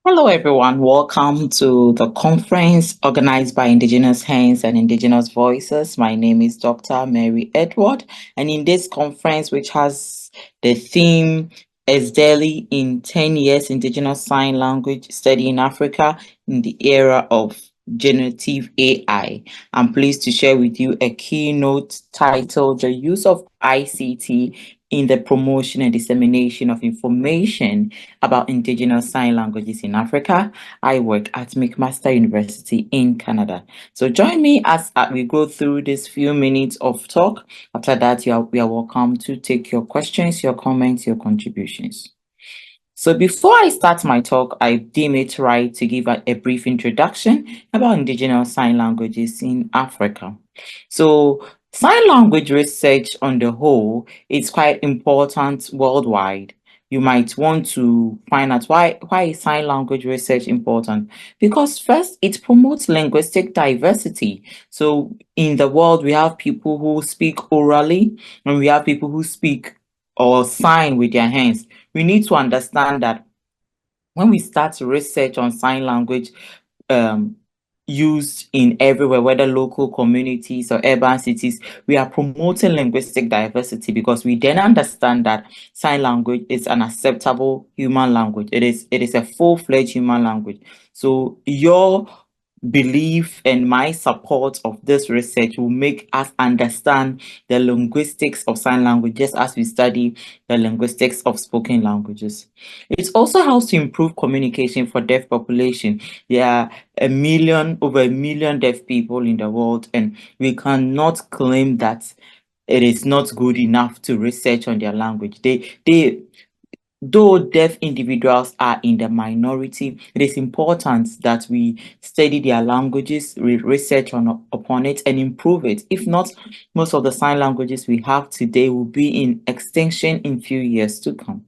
Hello, everyone. Welcome to the conference organized by Indigenous Hands and Indigenous Voices. My name is Dr. Mary Edward, and in this conference, which has the theme is Delhi in 10 years Indigenous Sign Language Study in Africa in the era of generative AI. I'm pleased to share with you a keynote titled The Use of ICT in the Promotion and Dissemination of Information about Indigenous Sign Languages in Africa. I work at McMaster University in Canada. So join me as we go through this few minutes of talk. After that, we are welcome to take your questions, your comments, your contributions. So before I start my talk, I deem it right to give a brief introduction about Indigenous Sign Languages in Africa. So sign language research on the whole is quite important worldwide. You might want to find out why is sign language research important? Because first, it promotes linguistic diversity. So in the world, we have people who speak orally, and we have people who speak or sign with their hands. We need to understand that when we start to research on sign language, um, used in everywhere, whether local communities or urban cities, we are promoting linguistic diversity because we then understand that sign language is an acceptable human language. It is a full-fledged human language. So your belief and my support of this research will make us understand the linguistics of sign language just as we study the linguistics of spoken languages. It also helps to improve communication for deaf population. There are over a million deaf people in the world, and we cannot claim that it is not good enough to research on their language. Though deaf individuals are in the minority, it is important that we study their languages, research upon it, and improve it. If not, most of the sign languages we have today will be in extinction in few years to come.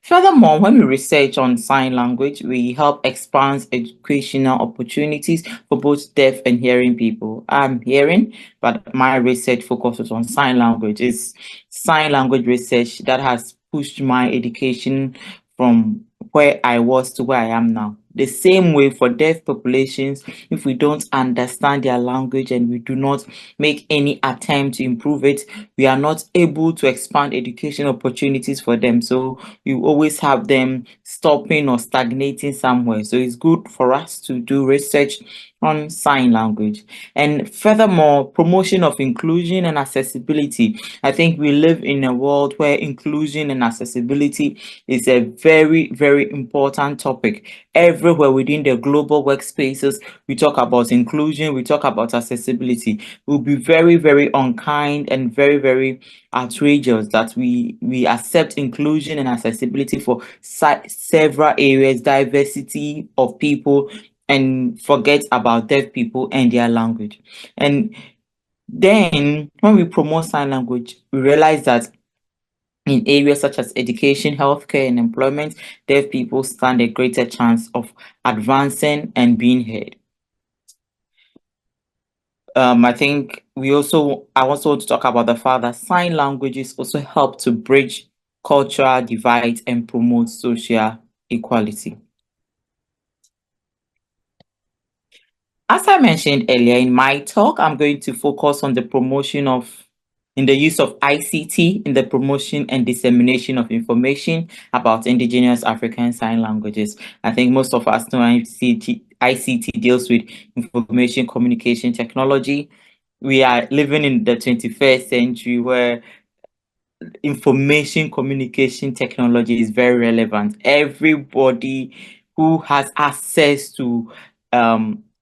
Furthermore, when we research on sign language, we help expand educational opportunities for both deaf and hearing people. I'm hearing, but my research focuses on sign language. It's sign language research that has pushed my education from where I was to where I am now. The same way for deaf populations, if we don't understand their language and we do not make any attempt to improve it, we are not able to expand education opportunities for them. So you always have them stopping or stagnating somewhere. So it's good for us to do research on sign language. And furthermore, promotion of inclusion and accessibility. I think we live in a world where inclusion and accessibility is a very, very important topic. Everywhere within the global workspaces, we talk about inclusion, we talk about accessibility. We'll be very, very unkind and very, very outrageous that we accept inclusion and accessibility for several areas, diversity of people, and forget about deaf people and their language. And then when we promote sign language, we realize that in areas such as education, healthcare, and employment, deaf people stand a greater chance of advancing and being heard. I also want to talk about the fact that sign languages also help to bridge cultural divides and promote social equality. As I mentioned earlier in my talk, I'm going to focus on the use of ICT in the promotion and dissemination of information about Indigenous African Sign Languages. I think most of us know ICT deals with information communication technology. We are living in the 21st century where information communication technology is very relevant. Everybody who has access to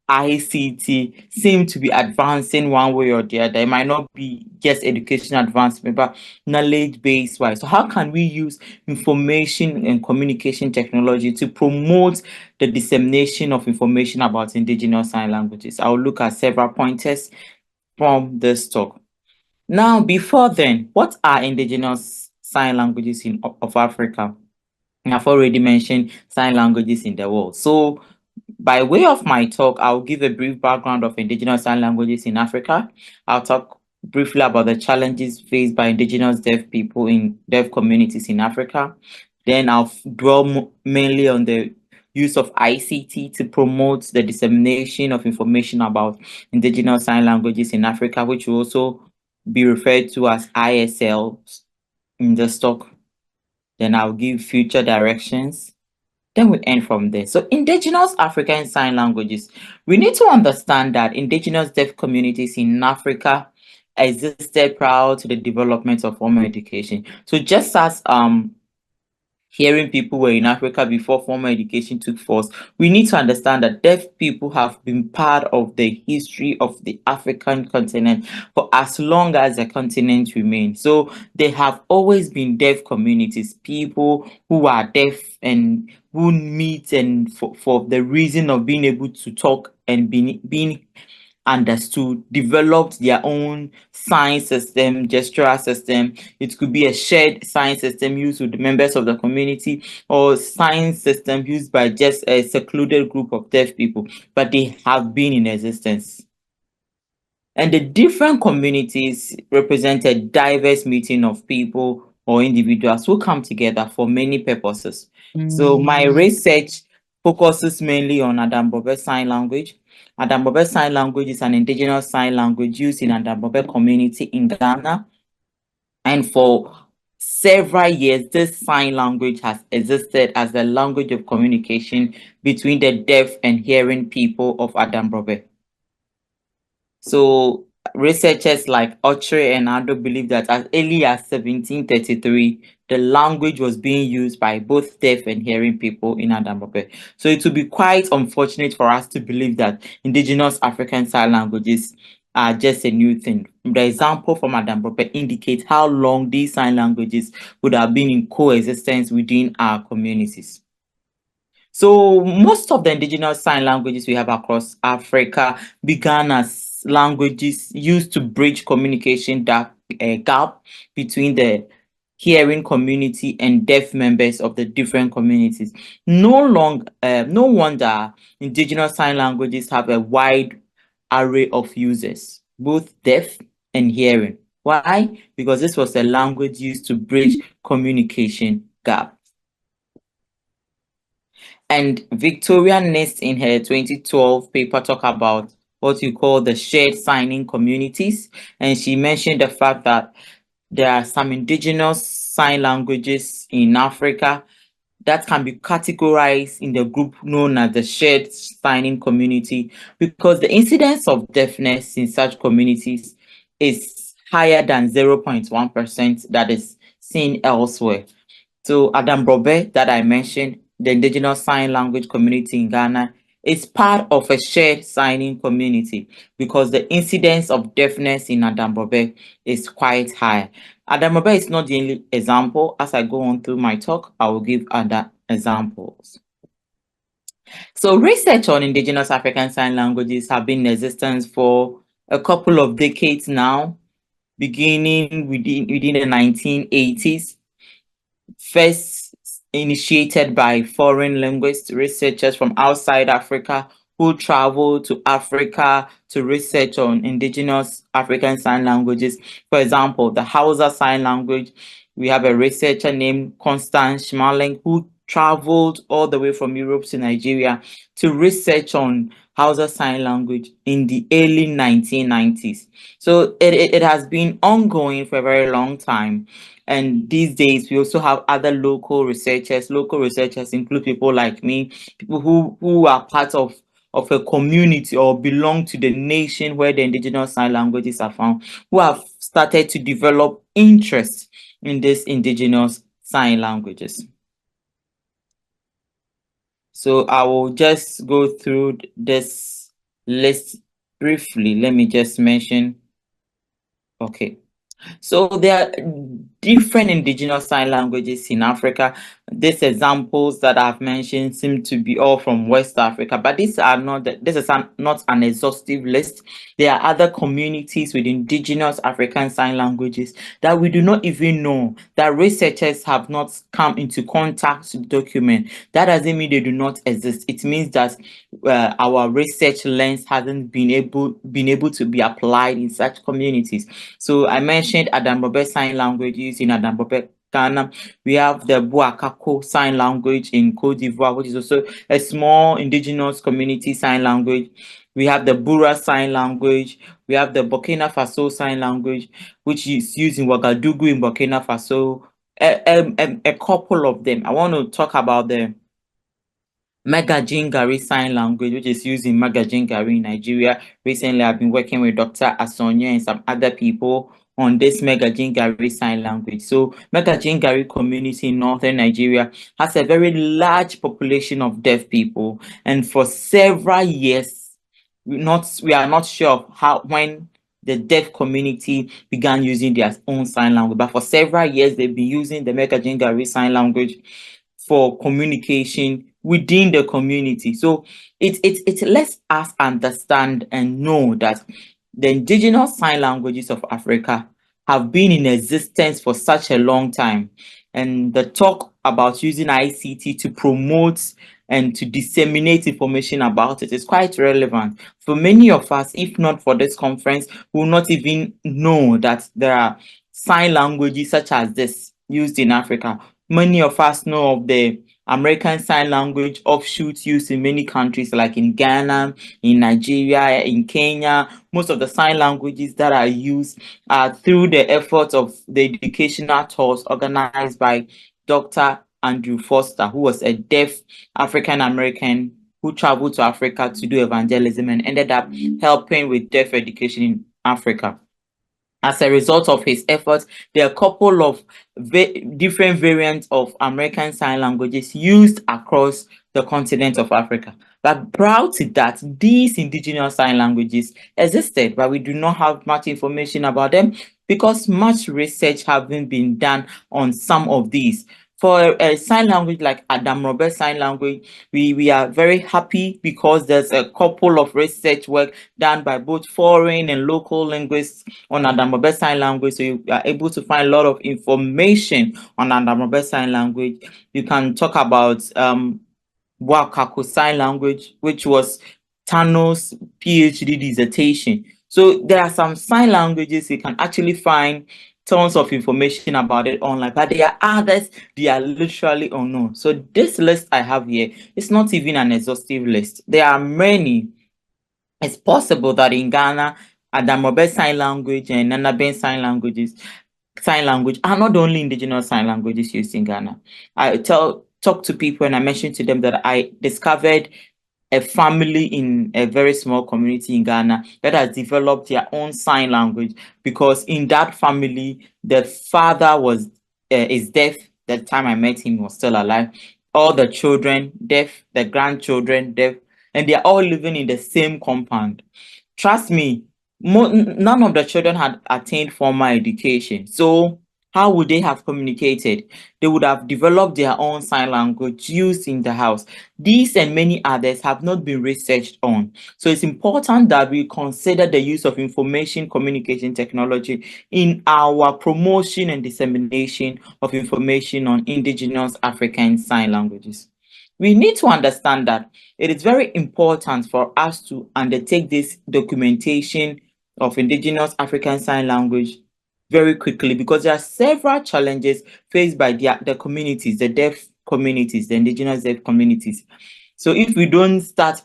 ICT seem to be advancing one way or the other. It might not be just education advancement, but knowledge-based wise. So how can we use information and communication technology to promote the dissemination of information about Indigenous sign languages? I'll look at several pointers from this talk. Now, before then, what are Indigenous sign languages of Africa? I've already mentioned sign languages in the world. So by way of my talk, I'll give a brief background of Indigenous sign languages in Africa. I'll talk briefly about the challenges faced by Indigenous deaf people in deaf communities in Africa. Then I'll dwell mainly on the use of ICT to promote the dissemination of information about indigenous sign languages in Africa, which will also be referred to as ISL in the stock. Then I'll give future directions. Then we end from there. So indigenous African sign languages. We need to understand that indigenous deaf communities in Africa existed prior to the development of formal education. So just as hearing people were in Africa before formal education took force, we need to understand that deaf people have been part of the history of the African continent for as long as the continent remains. So there have always been deaf communities, people who are deaf and who meet and for the reason of being able to talk and being understood, developed their own sign system, gestural system. It could be a shared sign system used with the members of the community, or sign system used by just a secluded group of deaf people, but they have been in existence. And the different communities represent a diverse meeting of people or individuals who come together for many purposes. So my research focuses mainly on Adambobe Sign Language. Adambobe Sign Language is an indigenous sign language used in Adambobe community in Ghana. And for several years, this sign language has existed as the language of communication between the deaf and hearing people of Adambobe. So researchers like Autry and Ado believe that as early as 1733, the language was being used by both deaf and hearing people in Adambobe. So it would be quite unfortunate for us to believe that indigenous African sign languages are just a new thing. The example from Adambobe indicates how long these sign languages would have been in coexistence within our communities. So most of the indigenous sign languages we have across Africa began as languages used to bridge communication gap between the hearing community and deaf members of the different communities. No wonder indigenous sign languages have a wide array of users, both deaf and hearing. Why? Because this was a language used to bridge communication gap. And Victoria Nest in her 2012 paper talk about what you call the shared signing communities. And she mentioned the fact that there are some indigenous sign languages in Africa that can be categorized in the group known as the shared signing community, because the incidence of deafness in such communities is higher than 0.1% that is seen elsewhere. So Adambobe that I mentioned, the indigenous sign language community in Ghana, is part of a shared signing community because the incidence of deafness in Adambobe is quite high. Adambobe is not the only example. As I go on through my talk, I will give other examples. So research on indigenous African sign languages have been in existence for a couple of decades now, beginning within the 1980s. First initiated by foreign linguist researchers from outside Africa who traveled to Africa to research on indigenous African sign languages. For example, the Hausa sign language, we have a researcher named Constance Schmaling who traveled all the way from Europe to Nigeria to research on Hausa sign language in the early 1990s. So it has been ongoing for a very long time. And these days, we also have other local researchers. Local researchers include people like me, people who are part of a community or belong to the nation where the indigenous sign languages are found, who have started to develop interest in these indigenous sign languages. So I will just go through this list briefly. Let me just mention. Okay. So there are different indigenous sign languages in Africa. These examples that I've mentioned seem to be all from West Africa, but this is not an exhaustive list. There are other communities with indigenous African sign languages that we do not even know, that researchers have not come into contact to document. That doesn't mean they do not exist. It means that our research lens hasn't been able to be applied in such communities. So I mentioned Adambobe sign language used in Adambobe Ghana. We have the Buakako Sign Language in Cote d'Ivoire, which is also a small indigenous community sign language. We have the Bura Sign Language. We have the Burkina Faso Sign Language, which is used in Ouagadougou in Burkina Faso. A couple of them. I want to talk about the Magajingari Sign Language, which is used in Magajingari in Nigeria. Recently, I've been working with Dr. Asonia and some other people on this Magajingari Sign Language. So, Magajingari community in northern Nigeria has a very large population of deaf people, and for several years, we are not sure of how when the deaf community began using their own sign language, but for several years they've been using the Magajingari Sign Language for communication within the community. So it lets us understand and know that the indigenous sign languages of Africa have been in existence for such a long time. And the talk about using ICT to promote and to disseminate information about it is quite relevant. For many of us, if not for this conference, we will not even know that there are sign languages such as this used in Africa. Many of us know of the American Sign Language offshoots used in many countries like in Ghana, in Nigeria, in Kenya. Most of the sign languages that are used are through the efforts of the educational tours organized by Dr. Andrew Foster, who was a deaf African American who traveled to Africa to do evangelism and ended up helping with deaf education in Africa. As a result of his efforts, there are a couple of different variants of American Sign Languages used across the continent of Africa. But prior to that, these indigenous sign languages existed, but we do not have much information about them because much research hasn't been done on some of these. For a sign language like Adam Robert Sign Language, we are very happy because there's a couple of research work done by both foreign and local linguists on Adam Robert Sign Language. So you are able to find a lot of information on Adam Robert Sign Language. You can talk about Wakako Sign Language, which was Tano's PhD dissertation. So there are some sign languages you can actually find tons of information about it online, but there are others, they are literally unknown. So this list I have here is not even an exhaustive list. There are many. It's possible that in Ghana, Adamobe Sign Language and Nanaben sign language are not the only indigenous sign languages used in Ghana. I talk to people and I mentioned to them that I discovered a family in a very small community in Ghana that has developed their own sign language because in that family, the father is deaf. The time I met him, he was still alive. All the children deaf, the grandchildren deaf, and they are all living in the same compound. Trust me, none of the children had attained formal education. So how would they have communicated? They would have developed their own sign language used in the house. These and many others have not been researched on. So it's important that we consider the use of information communication technology in our promotion and dissemination of information on indigenous African sign languages. We need to understand that it is very important for us to undertake this documentation of indigenous African Sign Language very quickly because there are several challenges faced by the communities, the deaf communities, the indigenous deaf communities. So if we don't start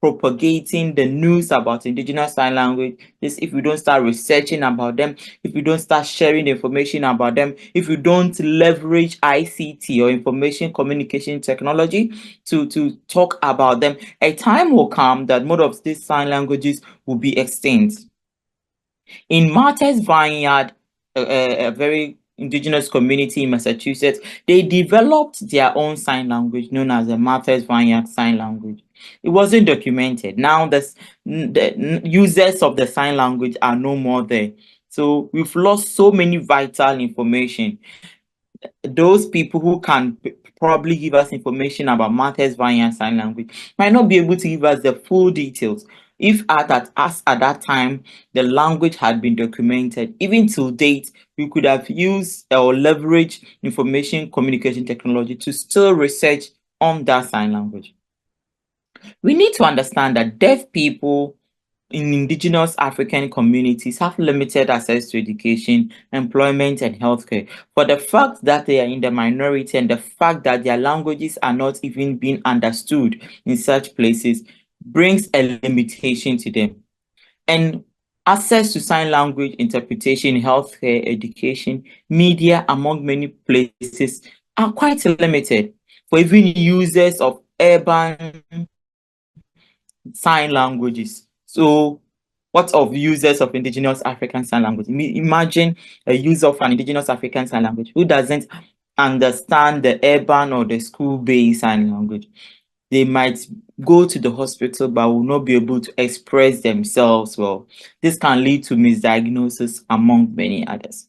propagating the news about indigenous sign language, if we don't start researching about them, if we don't start sharing the information about them, if we don't leverage ICT or information communication technology to talk about them, a time will come that most of these sign languages will be extinct. In Martha's Vineyard, a very indigenous community in Massachusetts, they developed their own sign language known as the Martha's Vineyard Sign Language. It wasn't documented. Now the users of the sign language are no more there. So we've lost so many vital information. Those people who can probably give us information about Martha's Vineyard Sign Language might not be able to give us the full details. If at that time the language had been documented, even till date, we could have used or leveraged information communication technology to still research on that sign language. We need to understand that deaf people in indigenous African communities have limited access to education, employment, and healthcare. For the fact that they are in the minority and the fact that their languages are not even being understood in such places brings a limitation to them. And access to sign language interpretation, healthcare, education, media, among many places are quite limited for even users of urban sign languages. So, what of users of indigenous African sign language? Imagine a user of an indigenous African sign language who doesn't understand the urban or the school-based sign language. They might go to the hospital but will not be able to express themselves well. This can lead to misdiagnosis among many others.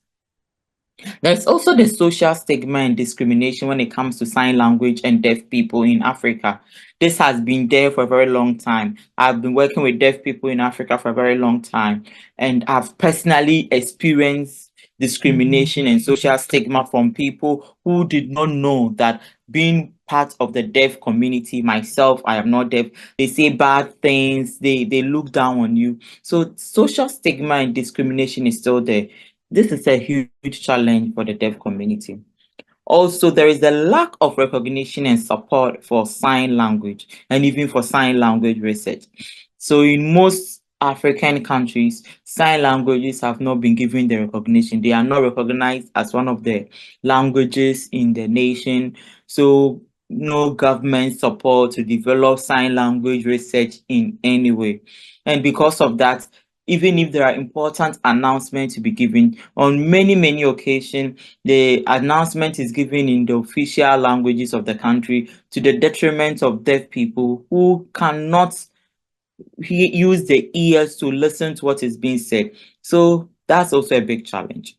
There's also the social stigma and discrimination when it comes to sign language and deaf people in Africa. This has been there for a very long time. I've been working with deaf people in Africa for a very long time, and I've personally experienced discrimination and social stigma from people who did not know that being part of the deaf community. Myself, I am not deaf. They say bad things, they look down on you. So social stigma and discrimination is still there. This is a huge challenge for the deaf community. Also, there is a lack of recognition and support for sign language and even for sign language research. So, in most African countries, sign languages have not been given the recognition. They are not recognized as one of the languages in the nation. So, no government support to develop sign language research in any way. And because of that, even if there are important announcements to be given on many occasions, the announcement is given in the official languages of the country to the detriment of deaf people who cannot use their ears to listen to what is being said. So that's also a big challenge.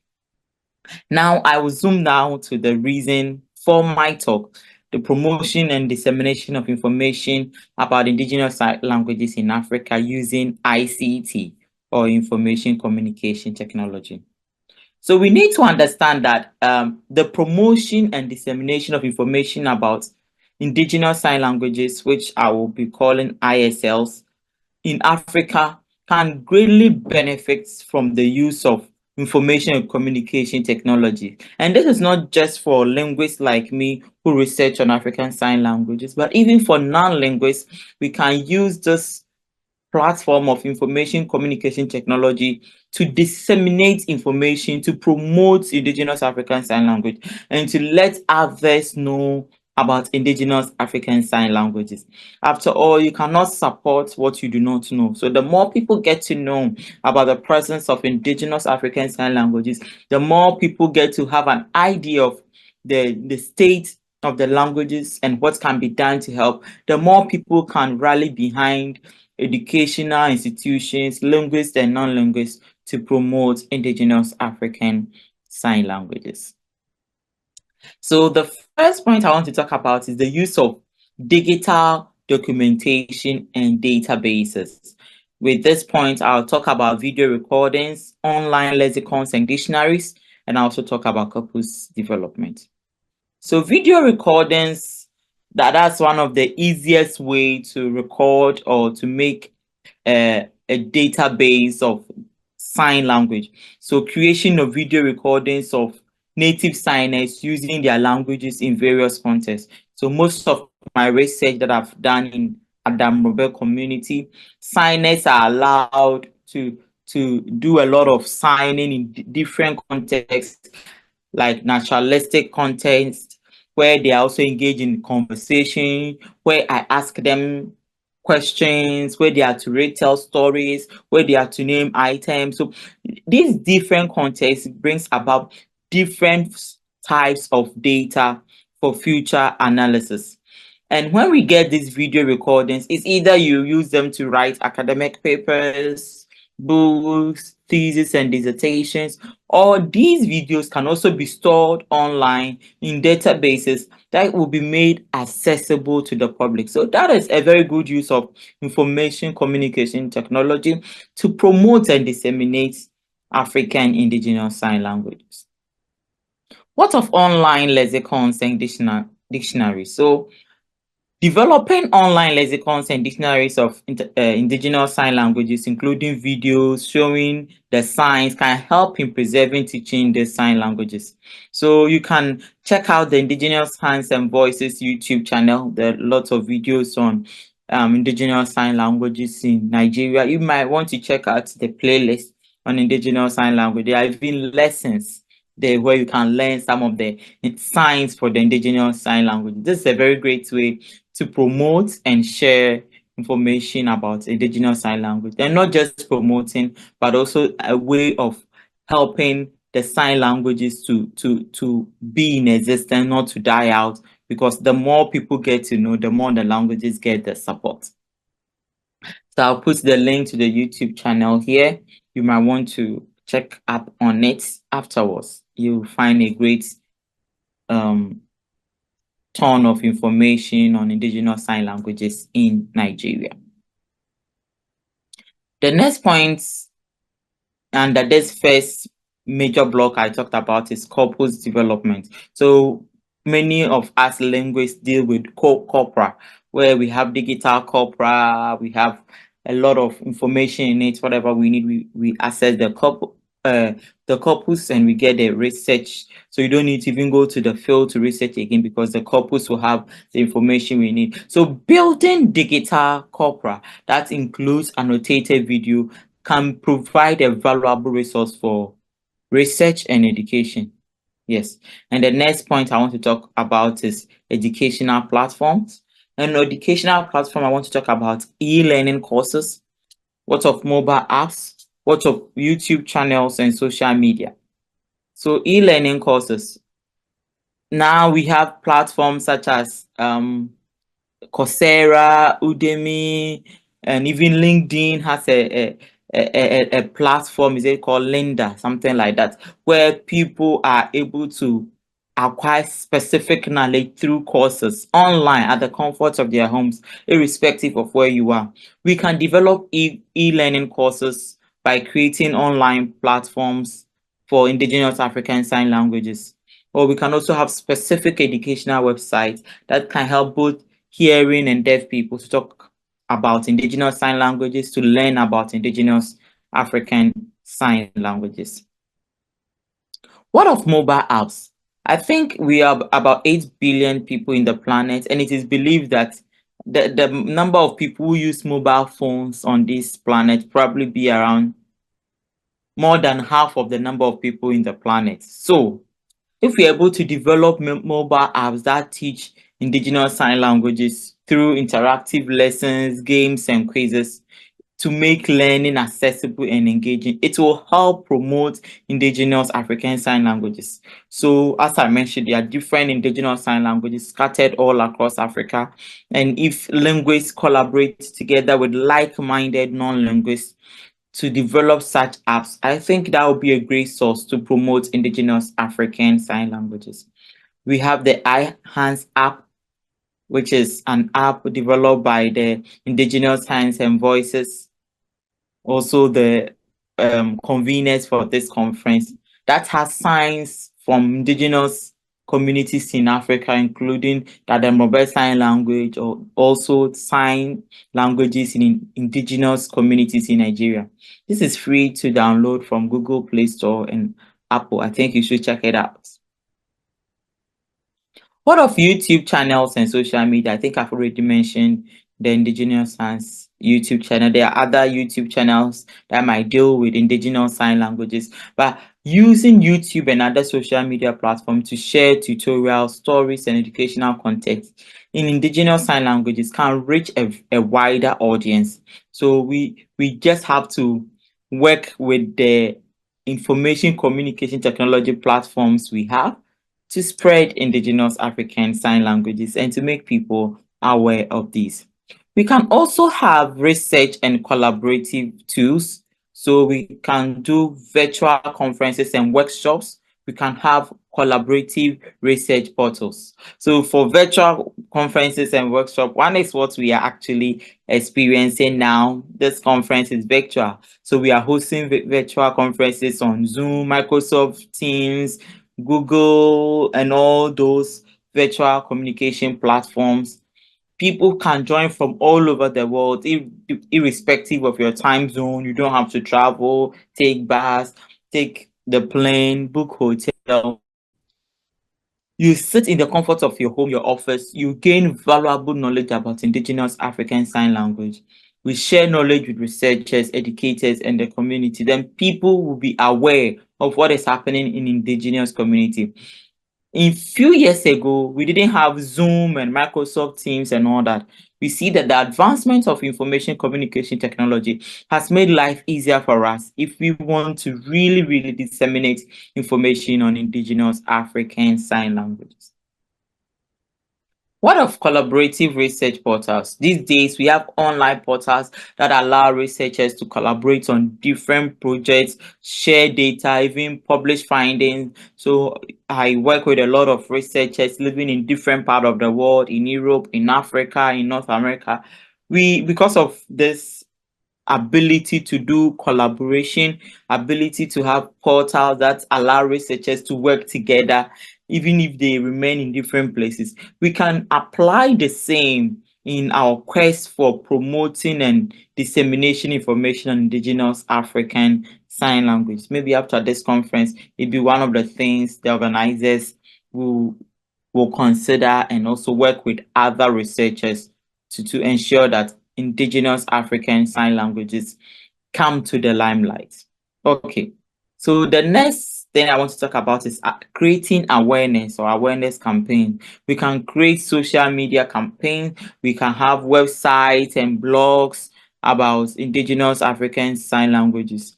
Now I will zoom down to the reason for my talk: the promotion and dissemination of information about indigenous languages in Africa using ICT, or information communication technology. So we need to understand that the promotion and dissemination of information about indigenous sign languages, which I will be calling ISLs, in Africa can greatly benefit from the use of information and communication technology. And this is not just for linguists like me who research on African sign languages, but even for non-linguists, we can use this platform of information communication technology to disseminate information, to promote indigenous African sign language, and to let others know about indigenous African sign languages. After all, you cannot support what you do not know. So the more people get to know about the presence of indigenous African sign languages, the more people get to have an idea of the state of the languages and what can be done to help, the more people can rally behind educational institutions, linguists and non-linguists, to promote indigenous African sign languages. So the first point I want to talk about is the use of digital documentation and databases. With this point, I'll talk about video recordings, online lexicons and dictionaries, and I'll also talk about corpus development. So video recordings, that's one of the easiest way to record or to make a database of sign language. So creation of video recordings of native signers using their languages in various contexts. So most of my research that I've done in Adam community, signers are allowed to do a lot of signing in different contexts, like naturalistic context, where they are also engaged in conversation, where I ask them questions, where they are to retell stories, where they are to name items. So these different contexts brings about different types of data for future analysis. And when we get these video recordings, it's either you use them to write academic papers, books, theses, and dissertations, or these videos can also be stored online in databases that will be made accessible to the public. So that is a very good use of information communication technology to promote and disseminate African indigenous sign languages. What of online lexicons and dictionaries? So Developing online lexicons and dictionaries of indigenous sign languages, including videos showing the signs, can help in preserving teaching the sign languages. So you can check out the Indigenous Hands and Voices YouTube channel. There are lots of videos on indigenous sign languages in Nigeria. You might want to check out the playlist on indigenous sign language. There are even lessons there where you can learn some of the signs for the indigenous sign language. This is a very great way to promote and share information about indigenous sign language. And not just promoting, but also a way of helping the sign languages to be in existence, not to die out, because the more people get to know, the more the languages get the support. So I'll put the link to the YouTube channel here. You might want to check up on it afterwards. You'll find a great ton of information on indigenous sign languages in Nigeria. The next point, and that this first major block I talked about, is corpus development. So many of us linguists deal with corpora, where we have digital corpora, we have a lot of information in it. Whatever we need, we access the corpus and we get the research. So you don't need to even go to the field to research again, because the corpus will have the information we need. So building digital corpora that includes annotated video can provide a valuable resource for research and education. Yes. And the next point I want to talk about is educational platforms. And educational platform, I want to talk about e-learning courses, what of mobile apps, what of YouTube channels and social media. So e-learning courses. Now we have platforms such as Coursera, Udemy, and even LinkedIn has a platform, is it called Linda, something like that, where people are able to acquire specific knowledge through courses online at the comfort of their homes, irrespective of where you are. We can develop e-learning courses by creating online platforms for Indigenous African Sign Languages. Or we can also have specific educational websites that can help both hearing and deaf people to talk about Indigenous sign languages, to learn about Indigenous African sign languages. What of mobile apps? I think we have about 8 billion people in the planet, and it is believed that the number of people who use mobile phones on this planet probably be around more than half of the number of people in the planet. So if we're able to develop mobile apps that teach Indigenous sign languages through interactive lessons, games, and quizzes to make learning accessible and engaging, it will help promote Indigenous African sign languages. So as I mentioned, there are different Indigenous sign languages scattered all across Africa. And if linguists collaborate together with like-minded non-linguists to develop such apps, I think that would be a great source to promote Indigenous African sign languages. We have the iHands app, which is an app developed by the Indigenous Hands and Voices, also the conveners for this conference, that has signs from Indigenous communities in Africa, including the Mobile Sign Language, or also sign languages in Indigenous communities in Nigeria. This is free to download from Google Play Store and Apple. I think you should check it out. What of YouTube channels and social media? I think I've already mentioned the Indigenous Hands YouTube channel. There are other YouTube channels that might deal with Indigenous sign languages, but using YouTube and other social media platforms to share tutorials, stories, and educational content in Indigenous sign languages can reach a wider audience. So we just have to work with the information communication technology platforms we have to spread Indigenous African sign languages and to make people aware of these. We can also have research and collaborative tools. So we can do virtual conferences and workshops. We can have collaborative research portals. So for virtual conferences and workshops, one is what we are actually experiencing now. This conference is virtual. So we are hosting virtual conferences on Zoom, Microsoft Teams, Google, and all those virtual communication platforms. People can join from all over the world, irrespective of your time zone. You don't have to travel, take bus, take the plane, book hotel. You sit in the comfort of your home, your office. You gain valuable knowledge about Indigenous African Sign Language. We share knowledge with researchers, educators, and the community. Then people will be aware of what is happening in Indigenous community. A few years ago, we didn't have Zoom and Microsoft Teams and all that. We see that the advancement of information communication technology has made life easier for us if we want to really disseminate information on Indigenous African Sign Languages. What of collaborative research portals? These days, we have online portals that allow researchers to collaborate on different projects, share data, even publish findings. So I work with a lot of researchers living in different parts of the world, in Europe, in Africa, in North America. Because of this ability to do collaboration, ability to have portals that allow researchers to work together, even if they remain in different places. We can apply the same in our quest for promoting and dissemination information on Indigenous African Sign Language. Maybe after this conference, it'll be one of the things the organizers will consider, and also work with other researchers to ensure that Indigenous African Sign Languages come to the limelight. Okay, so the next thing I want to talk about is creating awareness or awareness campaign. We can create social media campaign. We can have websites and blogs about Indigenous African Sign Languages.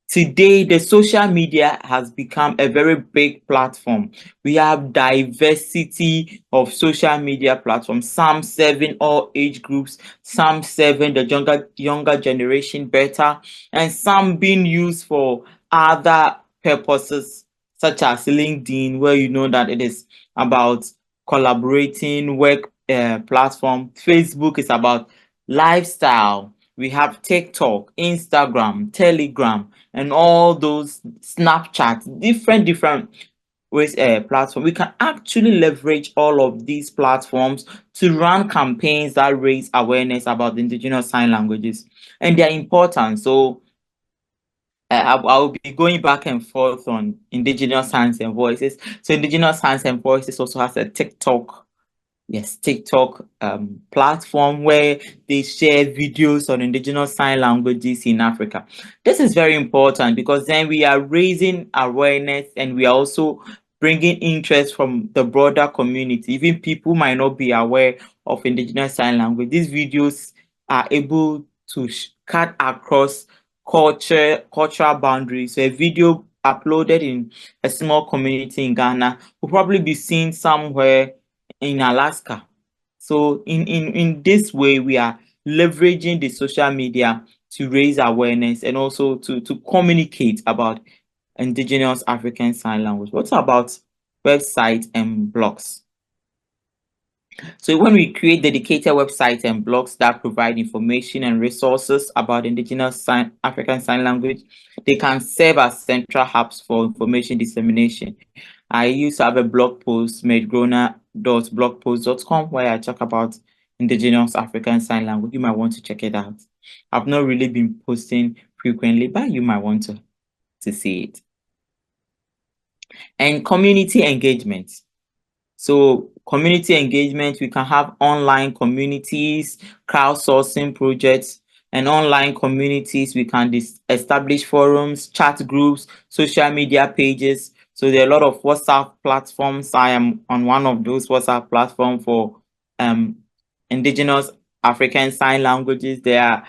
Today, the social media has become a very big platform. We have diversity of social media platforms, some serving all age groups, some serving the younger generation better, and some being used for other purposes, such as LinkedIn, where you know that it is about collaborating work platform. Facebook is about lifestyle. We have TikTok, Instagram, Telegram, and all those Snapchat, different ways platform. We can actually leverage all of these platforms to run campaigns that raise awareness about the Indigenous sign languages and their importance. So I'll be going back and forth on Indigenous Hands and Voices. So Indigenous Hands and Voices also has a TikTok platform where they share videos on Indigenous sign languages in Africa. This is very important because then we are raising awareness and we are also bringing interest from the broader community. Even people might not be aware of Indigenous sign language. These videos are able to cut across cultural boundaries. So a video uploaded in a small community in Ghana will probably be seen somewhere in Alaska. So in this way, we are leveraging the social media to raise awareness and also to communicate about Indigenous African Sign Language. What about websites and blogs? So when we create dedicated websites and blogs that provide information and resources about Indigenous African Sign Language, they can serve as central hubs for information dissemination. I used to have a blog post, madegrona.blogpost.com, where I talk about Indigenous African Sign Language. You might want to check it out. I've not really been posting frequently, but you might want to see it. And community engagement. So community engagement, we can have online communities, crowdsourcing projects, and online communities. We can establish forums, chat groups, social media pages. So there are a lot of WhatsApp platforms. I am on one of those WhatsApp platforms for Indigenous African Sign Languages. There are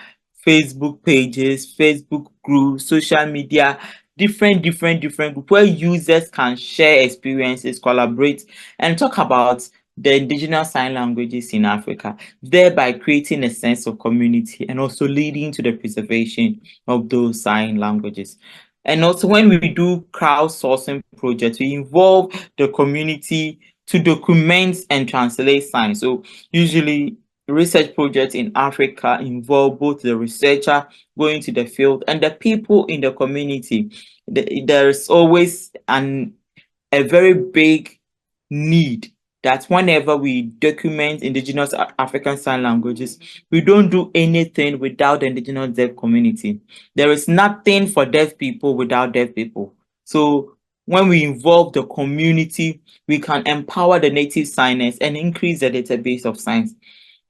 Facebook pages, Facebook groups, social media, different groups where users can share experiences, collaborate, and talk about the Indigenous sign languages in Africa, thereby creating a sense of community and also leading to the preservation of those sign languages. And also when we do crowdsourcing projects, we involve the community to document and translate signs. So usually research projects in Africa involve both the researcher going to the field and the people in the community. There's always a very big need that whenever we document Indigenous African Sign Languages, we don't do anything without the Indigenous deaf community. There is nothing for deaf people without deaf people. So when we involve the community, we can empower the native signers and increase the database of signs.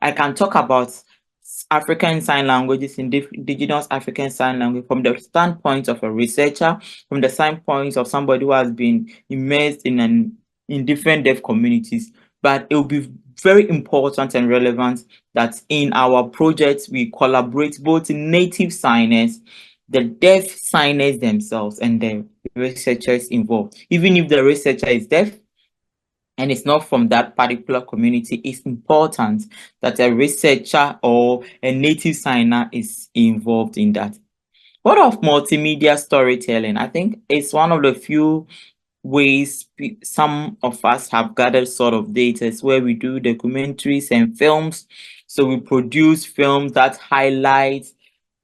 I can talk about African Sign Languages, Indigenous African Sign Language, from the standpoint of a researcher, from the standpoint of somebody who has been immersed in different deaf communities. But it will be very important and relevant that in our projects we collaborate both native signers, the deaf signers themselves, and the researchers involved. Even if the researcher is deaf and it's not from that particular community, it's important that a researcher or a native signer is involved in that. What of multimedia storytelling? I think it's one of the few ways some of us have gathered sort of data where we do documentaries and films. So we produce films that highlight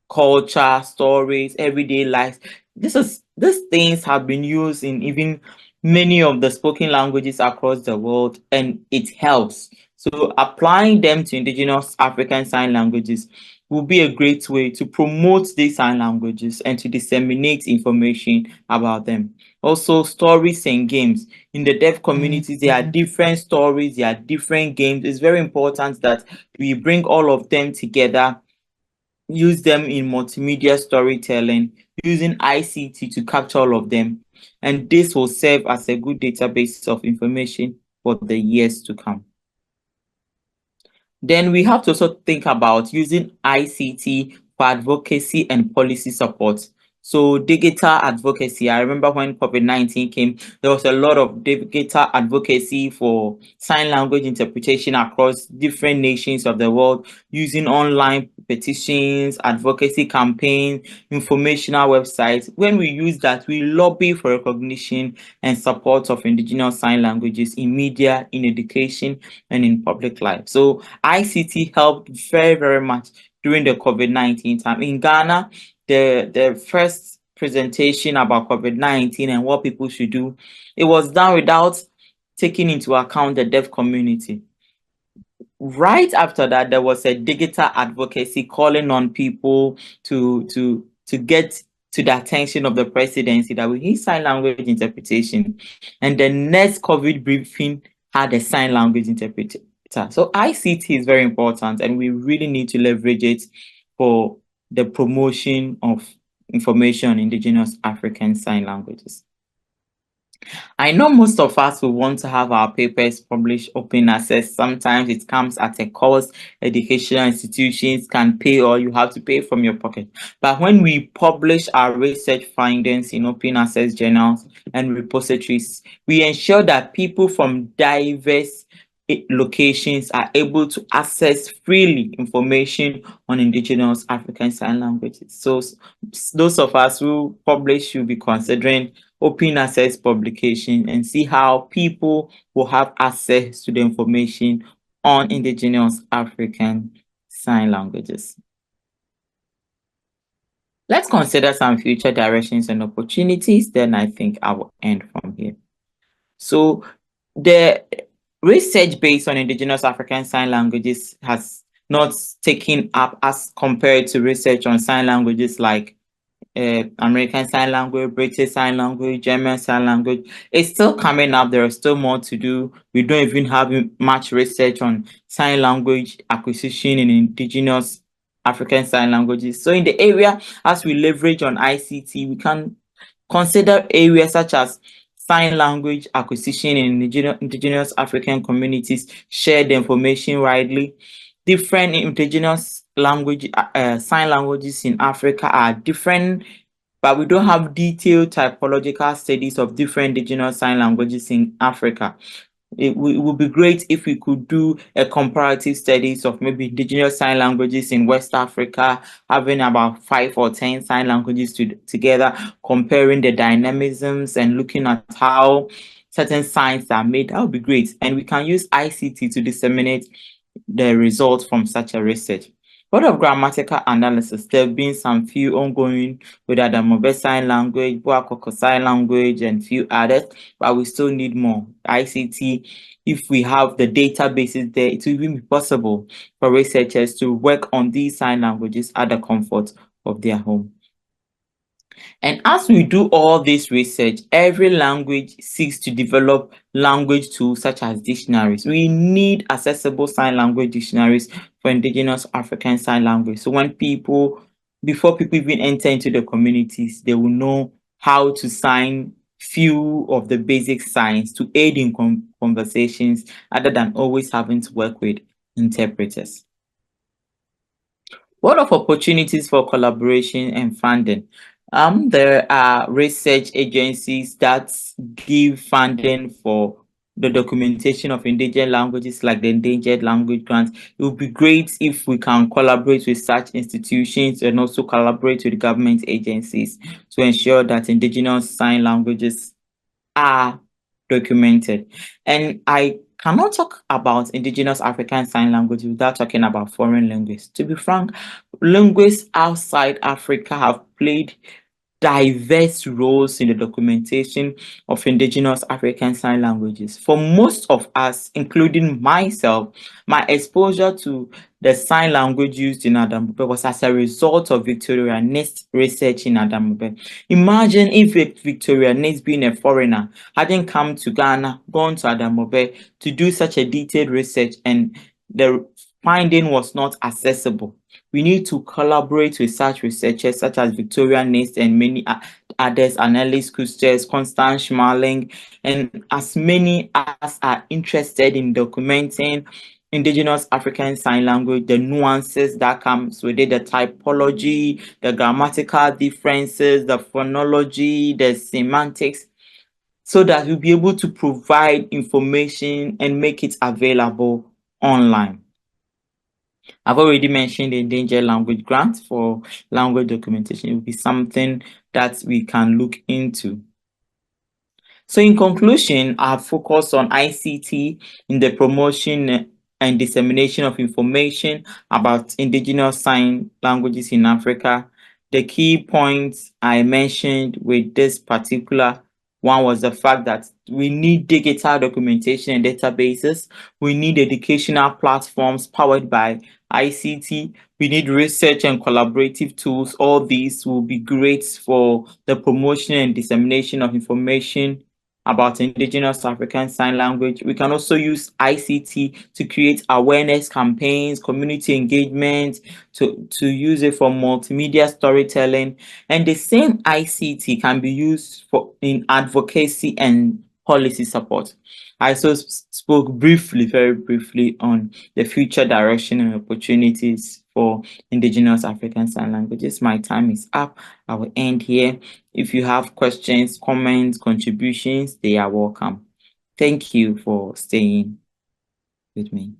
culture, stories, everyday life. These things have been used in even many of the spoken languages across the world, and it helps. So applying them to Indigenous African Sign Languages will be a great way to promote these sign languages and to disseminate information about them. Also, stories and games. In the deaf communities, there are different stories, there are different games. It's very important that we bring all of them together, use them in multimedia storytelling, using ICT to capture all of them. And this will serve as a good database of information for the years to come. Then we have to also think about using ICT for advocacy and policy support. So digital advocacy, I remember when COVID-19 came, there was a lot of digital advocacy for sign language interpretation across different nations of the world, using online petitions, advocacy campaigns, informational websites. When we use that, we lobby for recognition and support of Indigenous sign languages in media, in education, and in public life. So ICT helped very, very much during the COVID-19 time. In Ghana, the first presentation about COVID-19 and what people should do, it was done without taking into account the deaf community. Right after that, there was a digital advocacy calling on people to get to the attention of the presidency that we need sign language interpretation. And the next COVID briefing had a sign language interpreter. So ICT is very important, and we really need to leverage it for the promotion of information on Indigenous African Sign Languages. I know most of us will want to have our papers published open access. Sometimes it comes at a cost. Educational institutions can pay, or you have to pay from your pocket. But when we publish our research findings in open access journals and repositories, we ensure that people from diverse locations are able to access freely information on Indigenous African Sign Languages. So those of us who publish should be considering open access publication and see how people will have access to the information on Indigenous African Sign Languages. Let's consider some future directions and opportunities, then I think I will end from here. So the research based on Indigenous African Sign Languages has not taken up as compared to research on sign languages like American Sign Language, British Sign Language, German Sign Language. It's still coming up. There is still more to do. We don't even have much research on sign language acquisition in Indigenous African Sign Languages. So in the area, as we leverage on ICT, we can consider areas such as sign language acquisition in Indigenous African communities, share the information widely. Different Indigenous language sign languages in Africa are different, but we don't have detailed typological studies of different Indigenous sign languages in Africa. It would be great if we could do a comparative studies of maybe Indigenous sign languages in West Africa, having about 5 or 10 sign languages together, comparing the dynamisms and looking at how certain signs are made. That would be great. And we can use ICT to disseminate the results from such a research. What of grammatical analysis? There have been some few ongoing with Adamobe Sign Language, Boakoko Sign Language, and few others, but we still need more. ICT if we have the databases there, it will even be possible for researchers to work on these sign languages at the comfort of their home. And as we do all this research, every language seeks to develop language tools such as dictionaries. We need accessible sign language dictionaries for Indigenous African Sign Language. So before people even enter into the communities, they will know how to sign few of the basic signs to aid in conversations other than always having to work with interpreters. What of opportunities for collaboration and funding? There are research agencies that give funding for the documentation of endangered languages, like the Endangered Language Grant. It would be great if we can collaborate with such institutions and also collaborate with government agencies to ensure that Indigenous sign languages are documented. And I cannot talk about Indigenous African Sign Language without talking about foreign linguists. To be frank, linguists outside Africa have played diverse roles in the documentation of Indigenous African Sign Languages. For most of us, including myself, my exposure to the sign language used in Adamobe was as a result of Victoria Nest research in Adamobe. Imagine if Victoria Nest, being a foreigner, hadn't come to Ghana, gone to Adamobe to do such a detailed research, and the finding was not accessible. We need to collaborate with such researchers such as Victoria Nist and many others, Annelies Kustes, Constance Schmaling, and as many as are interested in documenting Indigenous African Sign Language, the nuances that comes with it, the typology, the grammatical differences, the phonology, the semantics, so that we'll be able to provide information and make it available online. I've already mentioned the Endangered Language Grant for language documentation. It will be something that we can look into. So in conclusion, I have focused on ICT in the promotion and dissemination of information about Indigenous sign languages in Africa. The key points I mentioned with this particular one was the fact that we need digital documentation and databases. We need educational platforms powered by ICT. We need research and collaborative tools. All these will be great for the promotion and dissemination of information about Indigenous African Sign Language. We can also use ICT to create awareness campaigns, community engagement, to use it for multimedia storytelling. And the same ICT can be used in advocacy and policy support. I also spoke very briefly on the future direction and opportunities for Indigenous African Sign Languages. My time is up. I will end here. If you have questions, comments, contributions, they are welcome. Thank you for staying with me.